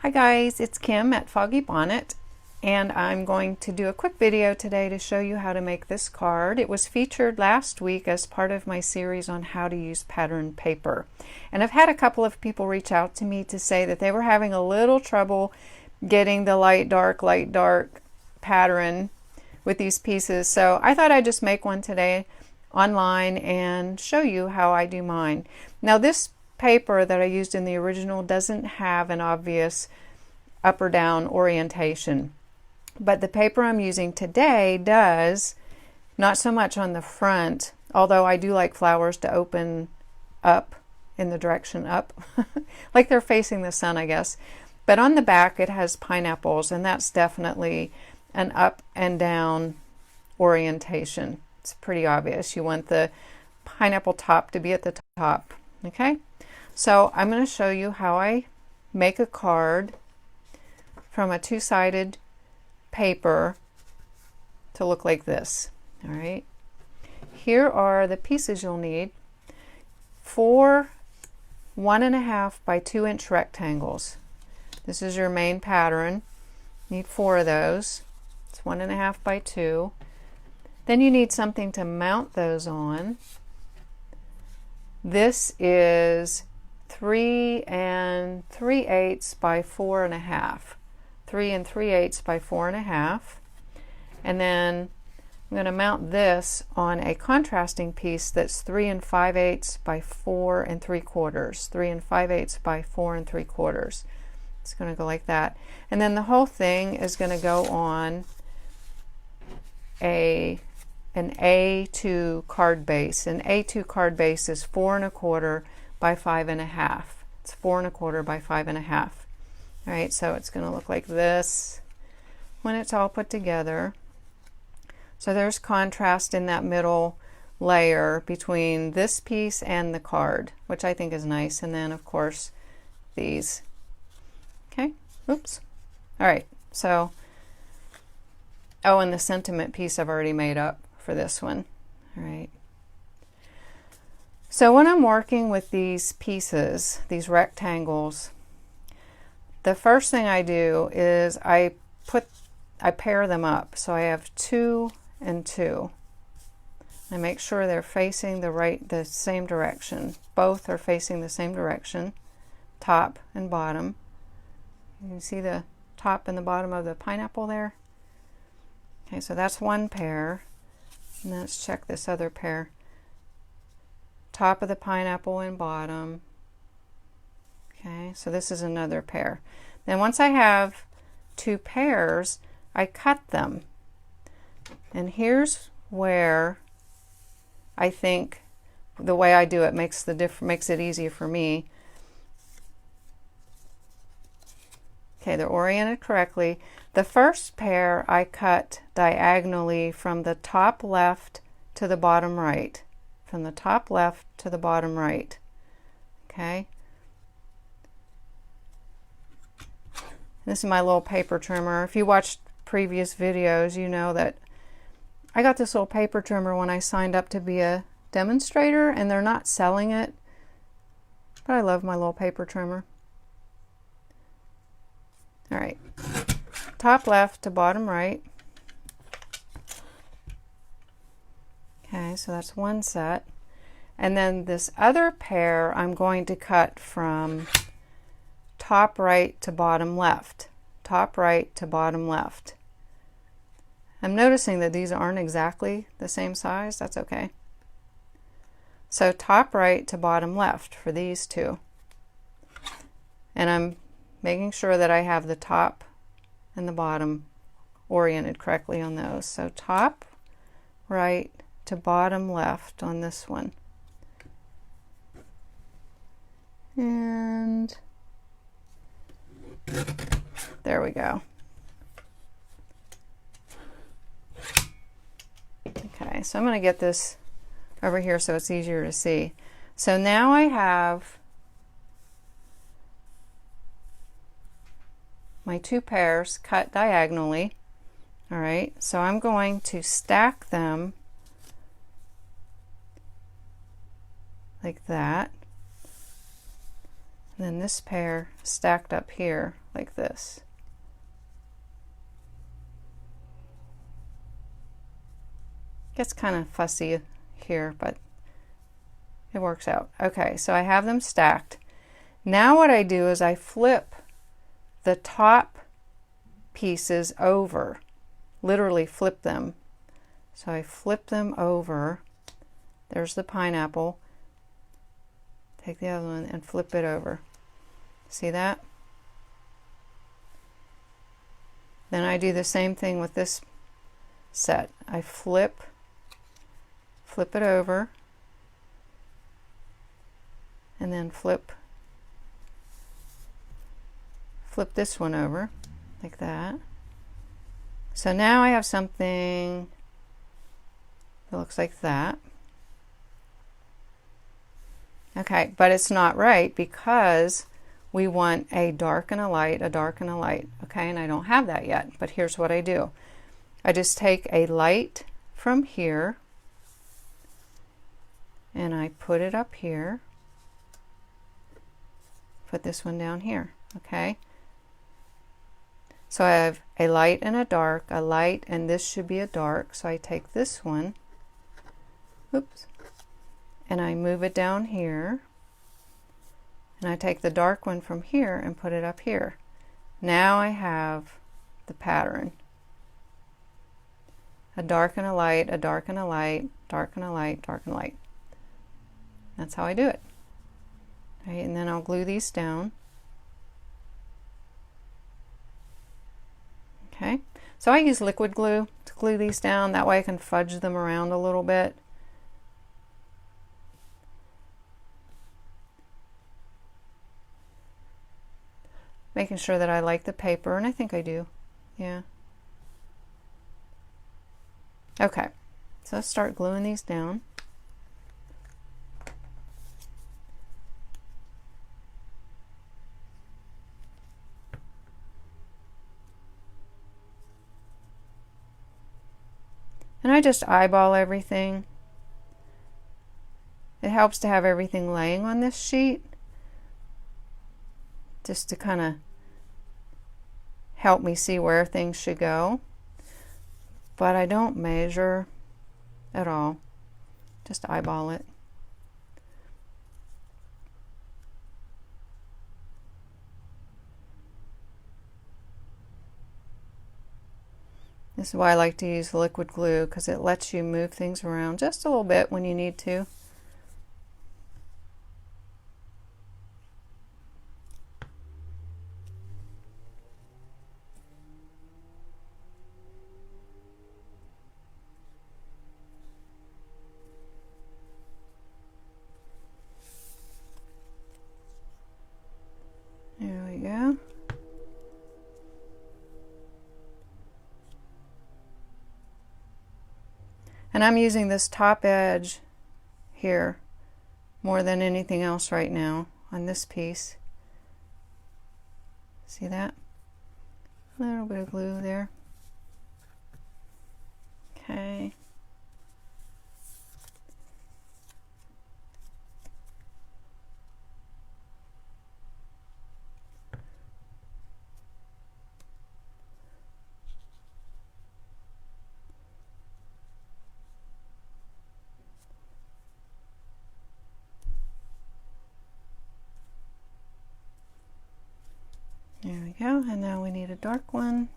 Hi guys, it's Kim at Foggy Bonnet, and I'm going to do a quick video today to show you how to make this card. It was featured last week as part of my series on how to use pattern paper. And I've had a couple of people reach out to me to say that they were having a little trouble getting the light dark pattern with these pieces. So I thought I'd just make one today online and show you how I do mine. Now this paper that I used in the original doesn't have an obvious up or down orientation, but the paper I'm using today does, not so much on the front, although I do like flowers to open up in the direction up like they're facing the sun, I guess. But on the back it has pineapples, and that's definitely an up and down orientation. It's pretty obvious. You want the pineapple top to be at the top. Okay, so I'm going to show you how I make a card from a two-sided paper to look like this. All right, here are the pieces you'll need. 4 1.5 by 2 inch rectangles. This is your main pattern. You need 4 of those. It's 1.5 by 2. Then you need something to mount those on. This is 3 3/8 by 4.5. 3 3/8 by 4.5. And then I'm going to mount this on a contrasting piece that's 3 5/8 by 4 3/4. 3 5/8 by 4 3/4. It's going to go like that. And then the whole thing is going to go on an A2 card base. An A2 card base is 4 1/4 by 5.5. It's 4 1/4 by 5.5. All right, so it's going to look like this when it's all put together. So there's contrast in that middle layer between this piece and the card, which I think is nice. And then of course these. Okay, oops. All right, so, oh, and the sentiment piece I've already made up for this one. All right. So when I'm working with these pieces, these rectangles, the first thing I do is I pair them up. So I have 2 and 2. I make sure they're facing the same direction. Both are facing the same direction, top and bottom. You can see the top and the bottom of the pineapple there. Okay, so that's one pair. And let's check this other pair. Top of the pineapple and bottom. Okay, so this is another pair. Then once I have 2 pairs, I cut them. And here's where I think the way I do it makes it easier for me. Okay, they're oriented correctly. The first pair I cut diagonally from the top left to the bottom right. From the top left to the bottom right. Okay. This is my little paper trimmer. If you watched previous videos, you know that I got this little paper trimmer when I signed up to be a demonstrator, and they're not selling it, but I love my little paper trimmer. All right, top left to bottom right. Okay, so that's one set. And then this other pair I'm going to cut from top right to bottom left. Top right to bottom left. I'm noticing that these aren't exactly the same size. That's okay. So top right to bottom left for these two. And I'm making sure that I have the top and the bottom oriented correctly on those. So top right to bottom left on this one. And there we go. Okay, so I'm going to get this over here so it's easier to see. So now I have my 2 pairs cut diagonally. All right, so I'm going to stack them like that. And then this pair stacked up here like this. Gets kind of fussy here, but it works out. Okay, so I have them stacked. Now what I do is I flip the top pieces over, literally flip them. So I flip them over. There's the pineapple. Take the other one and flip it over. See that? Then I do the same thing with this set. I flip it over, and then flip this one over like that. So now I have something that looks like that. Okay, but it's not right because we want a dark and a light, a dark and a light. Okay, and I don't have that yet, but here's what I do. I just take a light from here and I put it up here. Put this one down here, okay? So I have a light and a dark, a light, and this should be a dark. So I take this one, oops, and I move it down here. And I take the dark one from here and put it up here. Now I have the pattern. A dark and a light, a dark and a light, dark and a light, dark and light. That's how I do it. All right, and then I'll glue these down. Okay, so I use liquid glue to glue these down. That way I can fudge them around a little bit. Making sure that I like the paper, and I think I do. Yeah. Okay, so let's start gluing these down. And I just eyeball everything. It helps to have everything laying on this sheet, just to kind of help me see where things should go. But I don't measure at all, just eyeball it. This is why I like to use liquid glue, because it lets you move things around just a little bit when you need to. There we go. And I'm using this top edge here more than anything else right now on this piece. See that? A little bit of glue there. Okay. There we go, and now we need a dark one.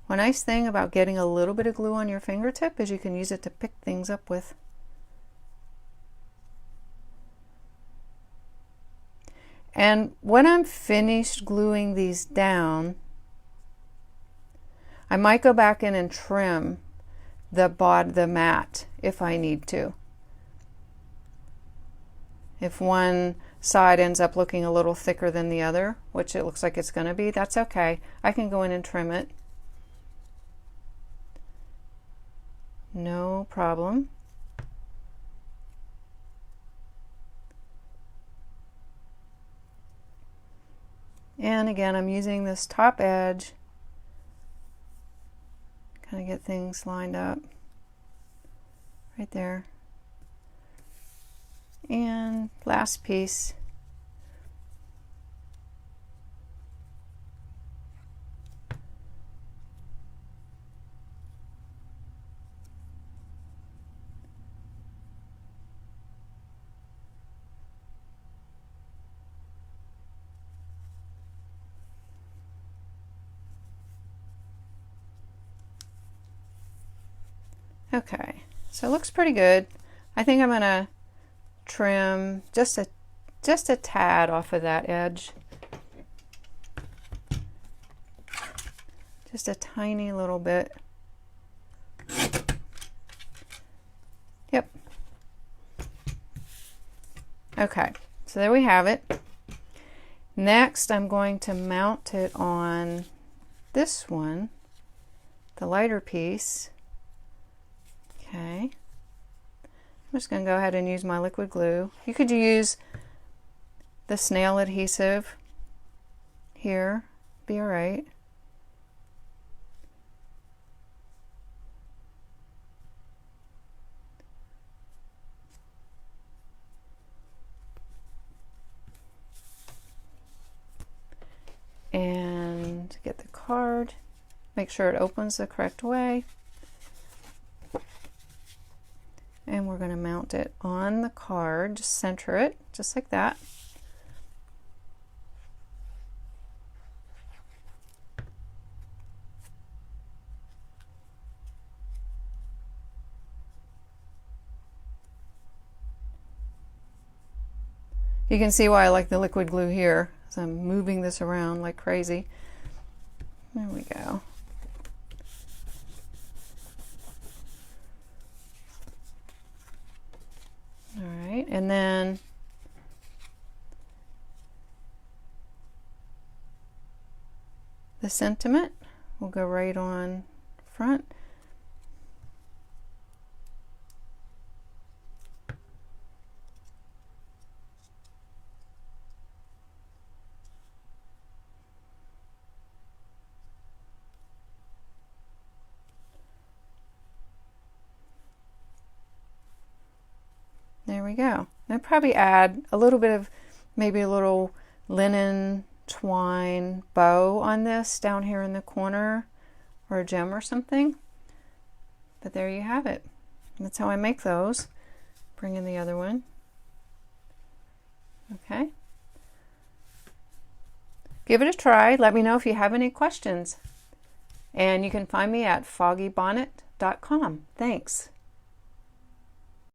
One nice thing about getting a little bit of glue on your fingertip is you can use it to pick things up with. And when I'm finished gluing these down, I might go back in and trim the mat if I need to. If one side ends up looking a little thicker than the other, which it looks like it's going to be, that's okay. I can go in and trim it. No problem. And again, I'm using this top edge, kind of get things lined up right there. And last piece. Okay, so it looks pretty good. I think I'm gonna trim just a tad off of that edge. Just a tiny little bit. Yep. Okay, so there we have it. Next, I'm going to mount it on this one, the lighter piece. Okay. I'm just going to go ahead and use my liquid glue. You could use the snail adhesive here, be alright. And get the card, make sure it opens the correct way. And we're going to mount it on the card, just center it, just like that. You can see why I like the liquid glue here, so I'm moving this around like crazy. There we go. Alright, and then the sentiment will go right on front. There we go. I'd probably add a little bit of, maybe a little linen twine bow on this down here in the corner, or a gem or something. But there you have it. That's how I make those. Bring in the other one. Okay. Give it a try. Let me know if you have any questions. And you can find me at foggybonnet.com. Thanks.